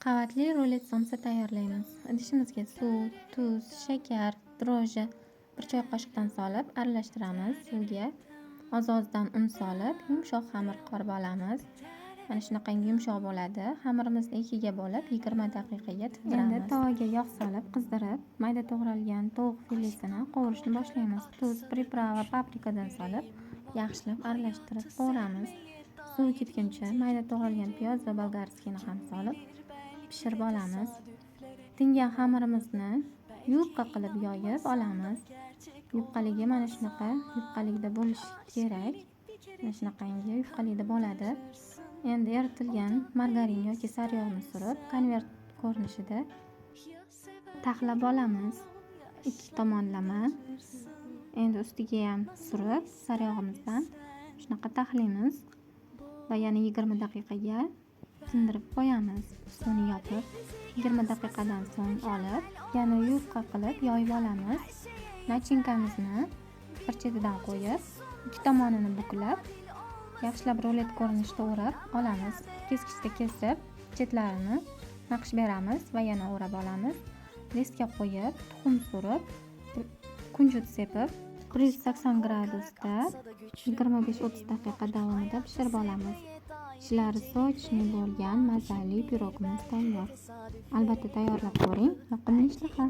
Qavatli rulet somsa tayyorlaymiz. Idishimizga suv, tuz, shakar, dro'jji bir choy qoshiqdan solib aralashtiramiz. Suvga oz-ozdan un solib yumshoq xamir qorib olamiz. Mana shunaqangi yumshoq bo'ladi. Xamirimizni ikkiga bo'lib 20 daqiqaga tindiramiz. Endi tovaga yog' solib qizdirib, mayda to'g'ralgan tovuq filesini qovurishni boshlaymiz. Tuz, priprava, paprikadan solib yaxshilab aralashtirib qovuramiz. Suv ketguncha mayda to'g'ralgan piyoz va bolgarskini ham solib pishirib olamiz. Tingan xamirimizni yupqa qilib yoyib olamiz. Yupqaligi mana shunaqa yupqalikda bo'lishi kerak. Mana shunaqangi yupqalikda bo'ladi. Endi eritilgan margarin yoki saryog'ni surib, konvert ko'rinishida taxlab olamiz. Ikki tomonlama. Endi ustiga ham surib, saryog'imizdan shunaqa taxlaymiz va yana 20 daqiqaga tindirib qo'yamiz. Ustini yopib, 20 daqiqadan so'ng olib, yana yupqa qilib yoyib olamiz. Nachinkamizni bir chetidan qo'yib, ikki tomonini buklab, yaxshilab rulet ko'rinishida o'rab olamiz. Keskichda kesib, chetlarini naqsh beramiz va yana o'rab olamiz. Listga qo'yib, tuxum surib, kunjut sepib, 180 gradusda 25-30 daqiqa davomida pishirib olamiz. Ishlari sochli bo'lgan mazali pirogimiz tayyor. Albatta tayyorlab ko'ring. Yoqimli ishtaha.